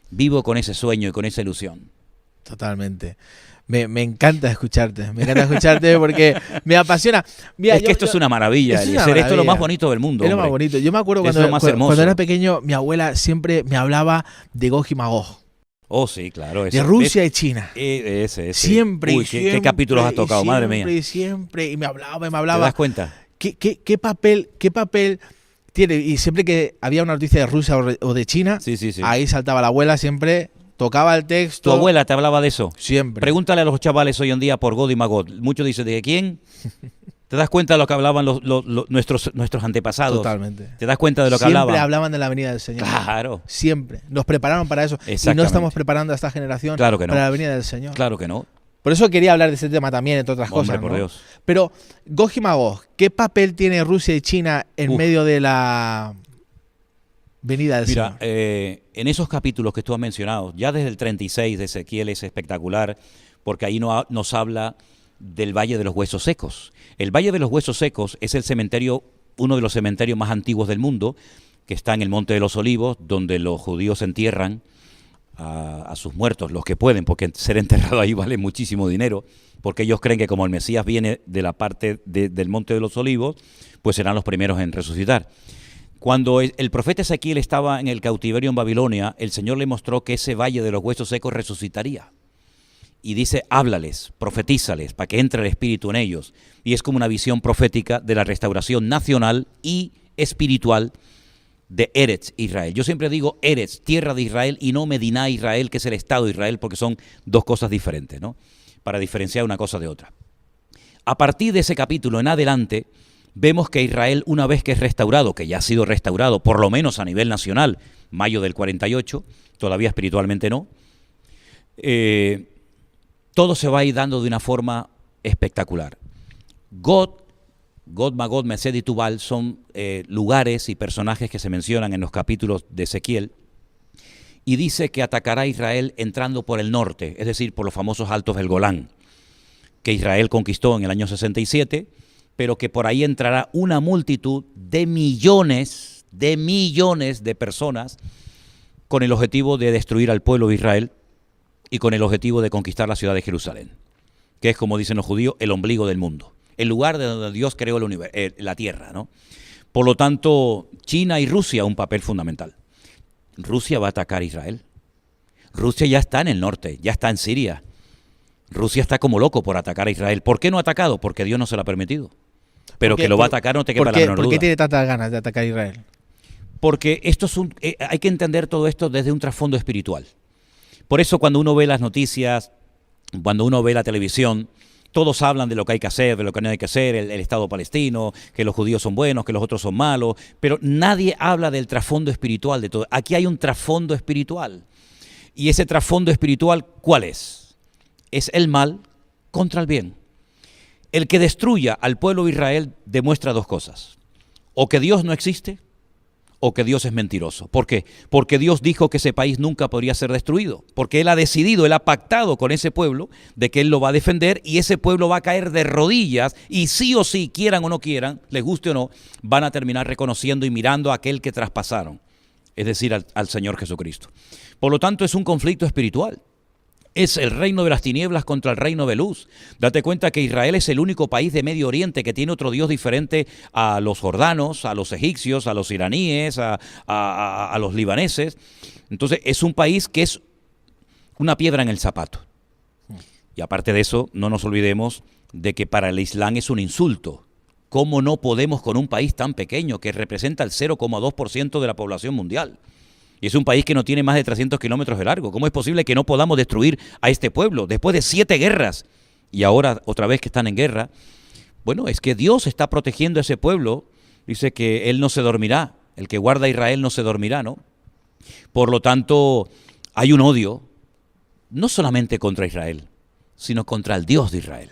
Vivo con ese sueño y con esa ilusión. Totalmente. Me encanta escucharte porque me apasiona. Mira, es que esto es una maravilla, esto es lo más bonito del mundo. Es lo más bonito. Yo me acuerdo cuando era pequeño, mi abuela siempre me hablaba de Gog y Magog. Oh, sí, claro. De Rusia y China. Ese. Siempre. Uy, ¿qué capítulos has tocado, madre mía? Siempre. Y me hablaba. ¿Te das cuenta? ¿Qué papel tiene? Y siempre que había una noticia de Rusia o de China, sí. ahí saltaba la abuela siempre. Tocaba el texto. ¿Tu abuela te hablaba de eso? Siempre. Pregúntale a los chavales hoy en día por Gog y Magog. Muchos dicen, ¿de quién? ¿Te das cuenta de lo que hablaban nuestros antepasados? Totalmente. ¿Te das cuenta de lo que hablaban? Siempre hablaban de la venida del Señor. Claro. Siempre. Nos prepararon para eso. Y no estamos preparando a esta generación claro que no. para la venida del Señor. Claro que no. Por eso quería hablar de ese tema también, entre otras cosas. Por Dios. Pero, Gog y Magog, ¿qué papel tiene Rusia y China en medio de la venida del Señor? En esos capítulos que tú has mencionado, ya desde el 36 de Ezequiel es espectacular, porque ahí nos habla del Valle de los Huesos Secos. El Valle de los Huesos Secos es el cementerio, uno de los cementerios más antiguos del mundo, que está en el Monte de los Olivos, donde los judíos entierran a sus muertos, los que pueden, porque ser enterrado ahí vale muchísimo dinero, porque ellos creen que como el Mesías viene de la parte del Monte de los Olivos, pues serán los primeros en resucitar. Cuando el profeta Ezequiel estaba en el cautiverio en Babilonia, el Señor le mostró que ese Valle de los Huesos Secos resucitaría. Y dice, háblales, profetízales, para que entre el Espíritu en ellos. Y es como una visión profética de la restauración nacional y espiritual de Eretz Israel. Yo siempre digo Eretz, tierra de Israel, y no Mediná Israel, que es el Estado de Israel, porque son dos cosas diferentes, ¿no? Para diferenciar una cosa de otra. A partir de ese capítulo en adelante, vemos que Israel, una vez que es restaurado, que ya ha sido restaurado, por lo menos a nivel nacional, mayo del 48, todavía espiritualmente no, todo se va a ir dando de una forma espectacular. Gog, Magog, Mesed y Tubal son lugares y personajes que se mencionan en los capítulos de Ezequiel, y dice que atacará a Israel entrando por el norte, es decir, por los famosos altos del Golán, que Israel conquistó en el año 67, pero que por ahí entrará una multitud de millones de personas con el objetivo de destruir al pueblo de Israel y con el objetivo de conquistar la ciudad de Jerusalén, que es, como dicen los judíos, el ombligo del mundo, el lugar de donde Dios creó la tierra, ¿no? Por lo tanto, China y Rusia un papel fundamental. Rusia va a atacar a Israel. Rusia ya está en el norte, ya está en Siria. Rusia está como loco por atacar a Israel. ¿Por qué no ha atacado? Porque Dios no se lo ha permitido. Pero que lo va a atacar no te quepa la menor duda. ¿Por qué tiene tantas ganas de atacar a Israel? Porque hay que entender todo esto desde un trasfondo espiritual. Por eso cuando uno ve las noticias, cuando uno ve la televisión, todos hablan de lo que hay que hacer, de lo que no hay que hacer, el Estado palestino, que los judíos son buenos, que los otros son malos, pero nadie habla del trasfondo espiritual de todo. Aquí hay un trasfondo espiritual. Y ese trasfondo espiritual, ¿cuál es? Es el mal contra el bien. El que destruya al pueblo de Israel demuestra dos cosas: o que Dios no existe, o que Dios es mentiroso. ¿Por qué? Porque Dios dijo que ese país nunca podría ser destruido, porque Él ha decidido, Él ha pactado con ese pueblo de que Él lo va a defender, y ese pueblo va a caer de rodillas, y sí o sí, quieran o no quieran, les guste o no, van a terminar reconociendo y mirando a aquel que traspasaron, es decir, al Señor Jesucristo. Por lo tanto, es un conflicto espiritual. Es el reino de las tinieblas contra el reino de luz. Date cuenta que Israel es el único país de Medio Oriente que tiene otro Dios diferente a los jordanos, a los egipcios, a los iraníes, a los libaneses. Entonces es un país que es una piedra en el zapato. Y aparte de eso, no nos olvidemos de que para el Islam es un insulto. ¿Cómo no podemos con un país tan pequeño que representa el 0,2% de la población mundial? Y es un país que no tiene más de 300 kilómetros de largo. ¿Cómo es posible que no podamos destruir a este pueblo después de 7 guerras? Y ahora otra vez que están en guerra. Bueno, es que Dios está protegiendo a ese pueblo. Dice que Él no se dormirá. El que guarda a Israel no se dormirá, ¿no? Por lo tanto, hay un odio, no solamente contra Israel, sino contra el Dios de Israel.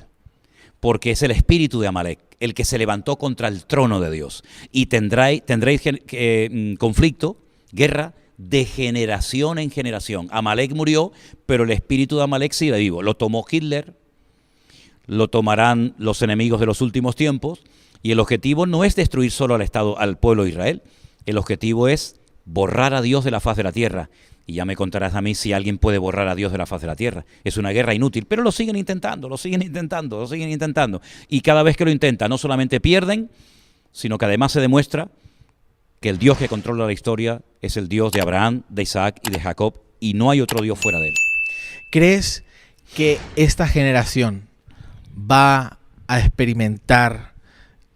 Porque es el espíritu de Amalek, el que se levantó contra el trono de Dios. Y tendréis conflicto, guerra, de generación en generación. Amalek murió, pero el espíritu de Amalek sigue vivo. Lo tomó Hitler, lo tomarán los enemigos de los últimos tiempos, y el objetivo no es destruir solo al pueblo de Israel. El objetivo es borrar a Dios de la faz de la tierra. Y ya me contarás a mí si alguien puede borrar a Dios de la faz de la tierra. Es una guerra inútil, pero lo siguen intentando. Y cada vez que lo intentan, no solamente pierden, sino que además se demuestra que el Dios que controla la historia es el Dios de Abraham, de Isaac y de Jacob, y no hay otro Dios fuera de él. ¿Crees que esta generación va a experimentar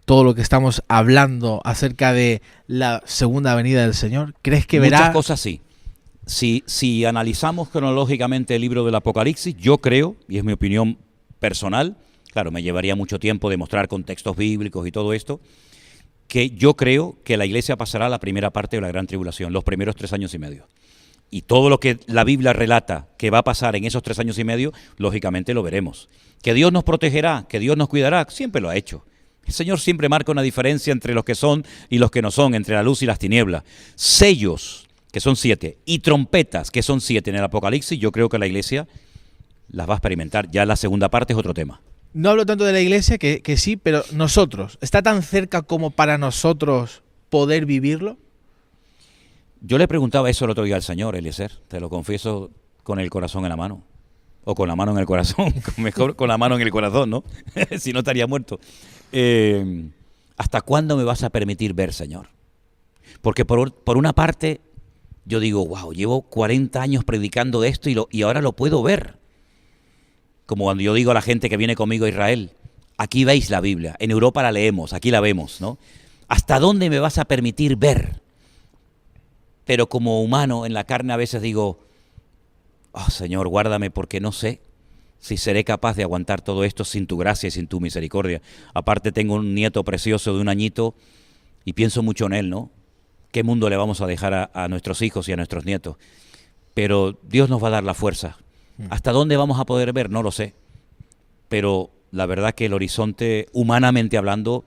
todo lo que estamos hablando acerca de la segunda venida del Señor? ¿Crees que verá? Muchas cosas sí. Si analizamos cronológicamente el libro del Apocalipsis, yo creo, y es mi opinión personal, claro, me llevaría mucho tiempo demostrar contextos bíblicos y todo esto, que yo creo que la iglesia pasará la primera parte de la gran tribulación, los primeros 3 años y medio. Y todo lo que la Biblia relata que va a pasar en esos 3 años y medio, lógicamente lo veremos. Que Dios nos protegerá, que Dios nos cuidará, siempre lo ha hecho. El Señor siempre marca una diferencia entre los que son y los que no son, entre la luz y las tinieblas. Sellos, que son 7, y trompetas, que son 7 en el Apocalipsis, yo creo que la iglesia las va a experimentar. Ya la segunda parte es otro tema. No hablo tanto de la iglesia, que sí, pero nosotros, ¿está tan cerca como para nosotros poder vivirlo? Yo le preguntaba eso el otro día al Señor, Eliezer, te lo confieso con el corazón en la mano. O con la mano en el corazón, mejor con la mano en el corazón, ¿no? Si no estaría muerto. ¿Hasta cuándo me vas a permitir ver, Señor? Porque por una parte, yo digo, wow, llevo 40 años predicando de esto y ahora lo puedo ver. Como cuando yo digo a la gente que viene conmigo a Israel, aquí veis la Biblia, en Europa la leemos, aquí la vemos, ¿no? ¿Hasta dónde me vas a permitir ver? Pero como humano, en la carne a veces digo, oh, Señor, guárdame porque no sé si seré capaz de aguantar todo esto sin tu gracia y sin tu misericordia. Aparte tengo un nieto precioso de 1 añito y pienso mucho en él, ¿no? ¿Qué mundo le vamos a dejar a nuestros hijos y a nuestros nietos? Pero Dios nos va a dar la fuerza. ¿Hasta dónde vamos a poder ver? No lo sé. Pero la verdad que el horizonte, humanamente hablando,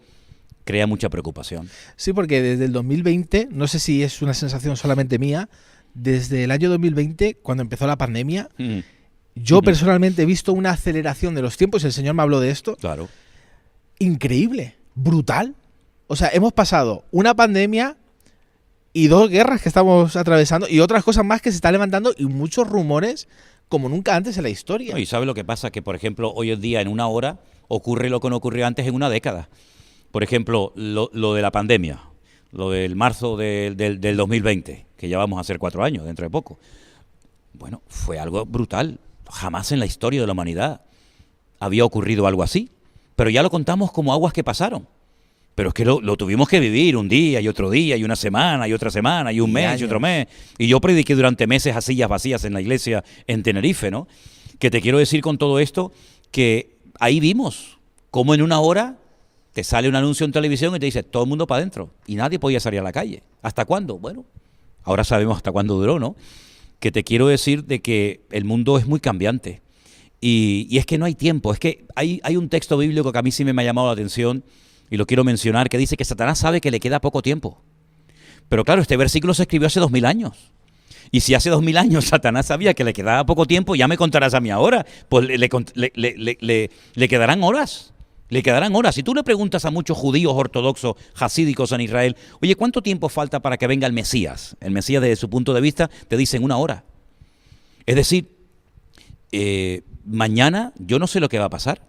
crea mucha preocupación. Sí, porque desde el 2020, no sé si es una sensación solamente mía, desde el año 2020, cuando empezó la pandemia, yo personalmente he visto una aceleración de los tiempos, el Señor me habló de esto. Claro. Increíble, brutal. O sea, hemos pasado una pandemia y 2 guerras que estamos atravesando y otras cosas más que se están levantando y muchos rumores como nunca antes en la historia. No, y ¿sabe lo que pasa? Que, por ejemplo, hoy en día, en 1 hora, ocurre lo que no ocurrió antes en 1 década. Por ejemplo, lo de la pandemia, lo del marzo del 2020, que ya vamos a hacer 4 años, dentro de poco. Bueno, fue algo brutal. Jamás en la historia de la humanidad había ocurrido algo así. Pero ya lo contamos como aguas que pasaron. Pero es que lo tuvimos que vivir un día y otro día y una semana y otra semana y un mes años. y otro mes. Y yo prediqué durante meses a sillas vacías en la iglesia en Tenerife, ¿no? Que te quiero decir con todo esto que ahí vimos cómo en 1 hora te sale un anuncio en televisión y te dice todo el mundo para adentro y nadie podía salir a la calle. ¿Hasta cuándo? Bueno, ahora sabemos hasta cuándo duró, ¿no? Que te quiero decir de que el mundo es muy cambiante y es que no hay tiempo. Es que hay un texto bíblico que a mí sí me ha llamado la atención y lo quiero mencionar, que dice que Satanás sabe que le queda poco tiempo. Pero claro, este versículo se escribió hace 2000 años. Y si hace 2000 años Satanás sabía que le quedaba poco tiempo, ya me contarás a mí ahora, pues le quedarán horas. Le quedarán horas. Si tú le preguntas a muchos judíos ortodoxos, hasídicos en Israel, oye, ¿cuánto tiempo falta para que venga el Mesías? El Mesías, desde su punto de vista, te dicen 1 hora. Es decir, mañana yo no sé lo que va a pasar,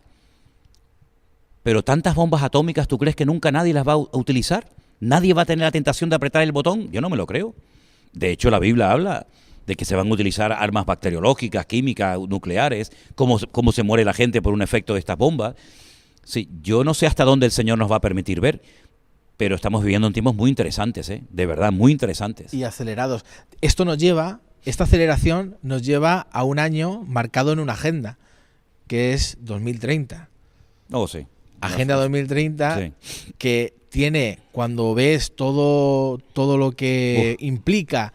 pero tantas bombas atómicas, ¿tú crees que nunca nadie las va a utilizar? ¿Nadie va a tener la tentación de apretar el botón? Yo no me lo creo. De hecho, la Biblia habla de que se van a utilizar armas bacteriológicas, químicas, nucleares, cómo se muere la gente por un efecto de estas bombas. Sí, yo no sé hasta dónde el Señor nos va a permitir ver, pero estamos viviendo en tiempos muy interesantes, de verdad, muy interesantes. Y acelerados. Esta aceleración nos lleva a un año marcado en una agenda, que es 2030. Oh, sí. Agenda 2030, sí. Que tiene, cuando ves todo lo que implica,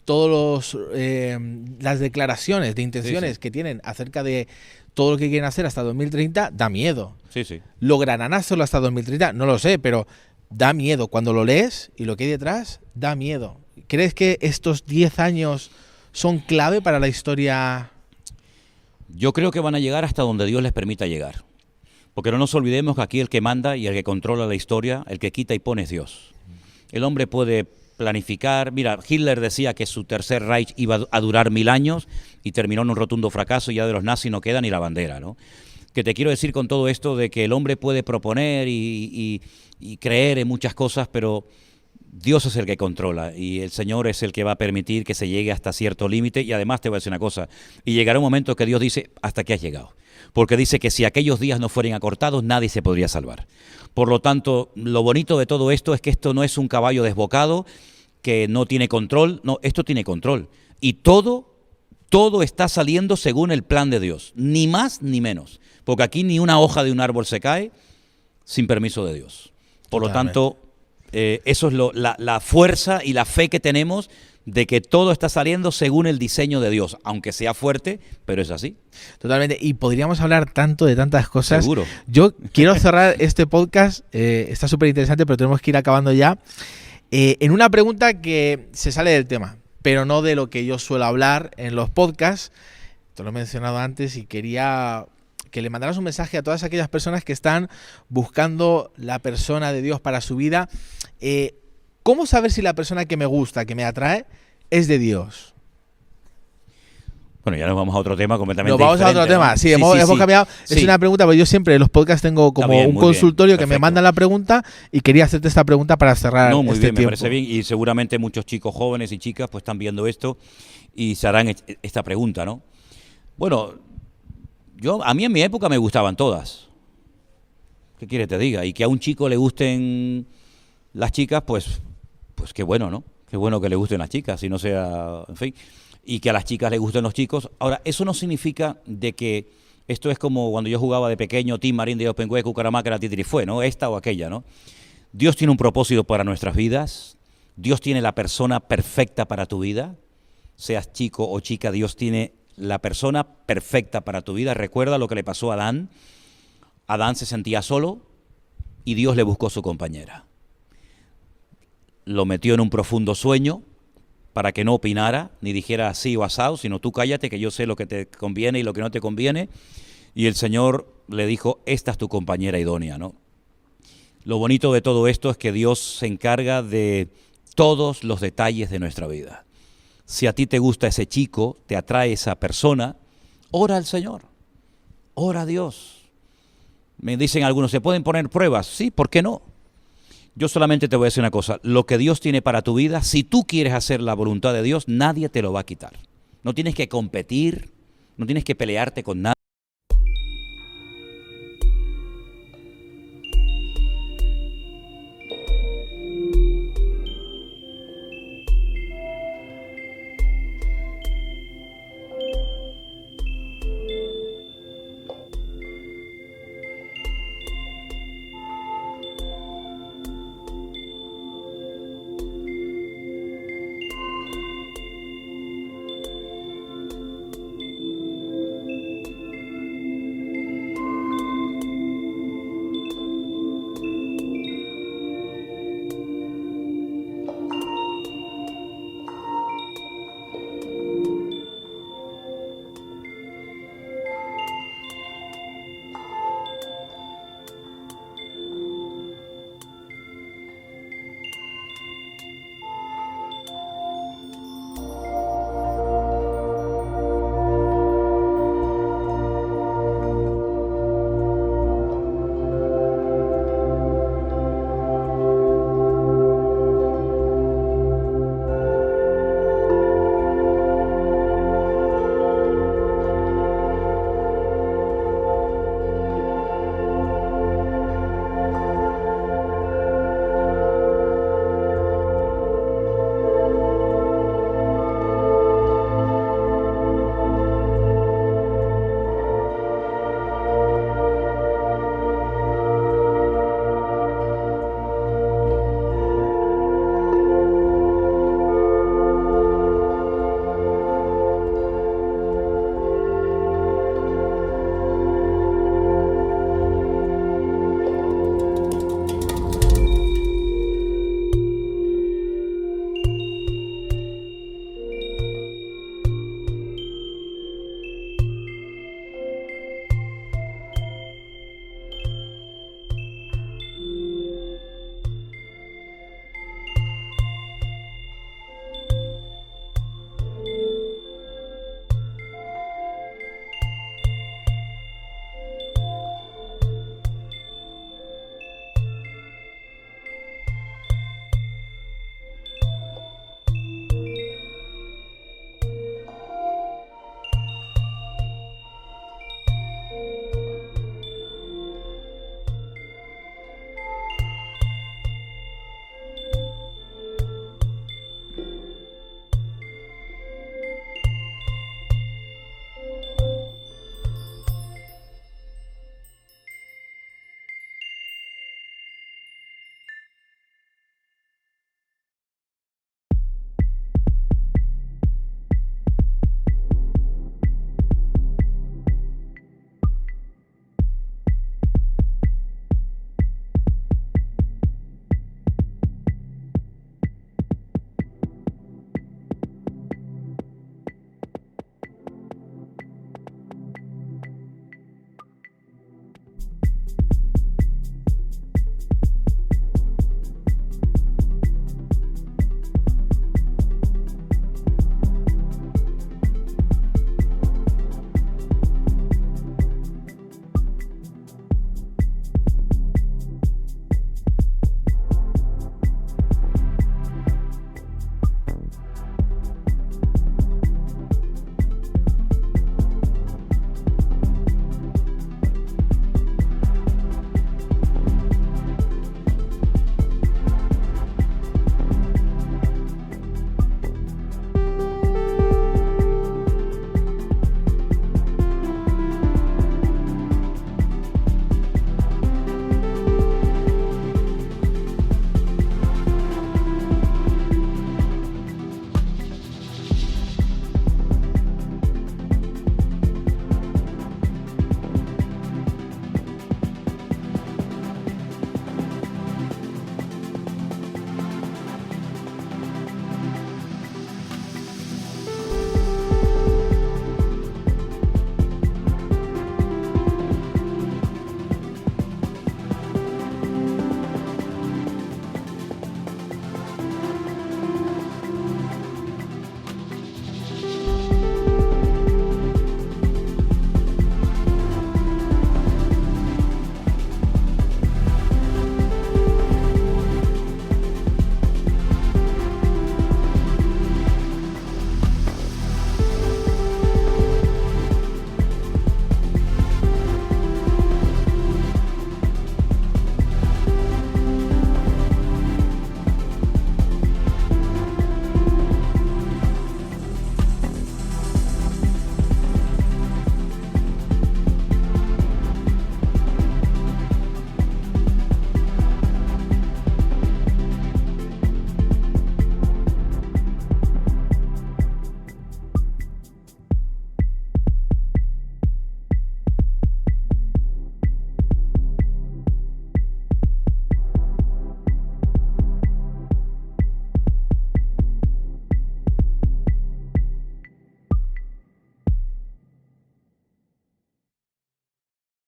todas las declaraciones de intenciones que tienen acerca de todo lo que quieren hacer hasta 2030, da miedo. Sí, sí. ¿Lograrán hacerlo hasta 2030? No lo sé, pero da miedo. Cuando lo lees y lo que hay detrás, da miedo. ¿Crees que estos 10 años son clave para la historia? Yo creo que van a llegar hasta donde Dios les permita llegar. Porque no nos olvidemos que aquí el que manda y el que controla la historia, el que quita y pone es Dios. El hombre puede planificar. Mira, Hitler decía que su tercer Reich iba a durar 1000 años y terminó en un rotundo fracaso, y ya de los nazis no queda ni la bandera, ¿no? Que te quiero decir con todo esto de que el hombre puede proponer y creer en muchas cosas, pero Dios es el que controla y el Señor es el que va a permitir que se llegue hasta cierto límite. Y además te voy a decir una cosa, y llegará un momento que Dios dice, hasta aquí has llegado. Porque dice que si aquellos días no fueran acortados, nadie se podría salvar. Por lo tanto, lo bonito de todo esto es que esto no es un caballo desbocado que no tiene control. No, esto tiene control. Y todo está saliendo según el plan de Dios. Ni más ni menos. Porque aquí ni una hoja de un árbol se cae sin permiso de Dios. Por lo tanto, eso es la fuerza y la fe que tenemos de que todo está saliendo según el diseño de Dios, aunque sea fuerte, pero es así. Totalmente, y podríamos hablar tanto de tantas cosas. Seguro. Yo quiero cerrar este podcast, está súper interesante, pero tenemos que ir acabando ya, en una pregunta que se sale del tema, pero no de lo que yo suelo hablar en los podcasts. Te lo he mencionado antes y quería que le mandaras un mensaje a todas aquellas personas que están buscando la persona de Dios para su vida. ¿Cómo saber si la persona que me gusta, que me atrae, es de Dios? Bueno, ya nos vamos a otro tema completamente diferente. Nos vamos a otro tema, sí, hemos cambiado. Sí. Es una pregunta, porque yo siempre en los podcasts tengo como un consultorio que me manda la pregunta y quería hacerte esta pregunta para cerrar muy este bien, tiempo. Me parece bien, y seguramente muchos chicos jóvenes y chicas pues están viendo esto y se harán esta pregunta, ¿no? Bueno, a mí en mi época me gustaban todas. ¿Qué quieres que te diga? Y que a un chico le gusten las chicas, pues qué bueno, ¿no? Qué bueno que le gusten las chicas, y no sea, en fin, y que a las chicas le gusten los chicos. Ahora, eso no significa de que esto es como cuando yo jugaba de pequeño, Tim Marín de Openhue, Cucaramaca, Titirifue, ¿no? Esta o aquella, ¿no? Dios tiene un propósito para nuestras vidas. Dios tiene la persona perfecta para tu vida. Seas chico o chica, Dios tiene la persona perfecta para tu vida. Recuerda lo que le pasó a Adán. Adán se sentía solo y Dios le buscó su compañera. Lo metió en un profundo sueño para que no opinara, ni dijera así o asado, sino tú cállate que yo sé lo que te conviene y lo que no te conviene. Y el Señor le dijo, esta es tu compañera idónea, ¿no? Lo bonito de todo esto es que Dios se encarga de todos los detalles de nuestra vida. Si a ti te gusta ese chico, te atrae esa persona, ora al Señor, ora a Dios. Me dicen algunos, ¿se pueden poner pruebas? Sí, ¿por qué no? Yo solamente te voy a decir una cosa, lo que Dios tiene para tu vida, si tú quieres hacer la voluntad de Dios, nadie te lo va a quitar. No tienes que competir, no tienes que pelearte con nadie.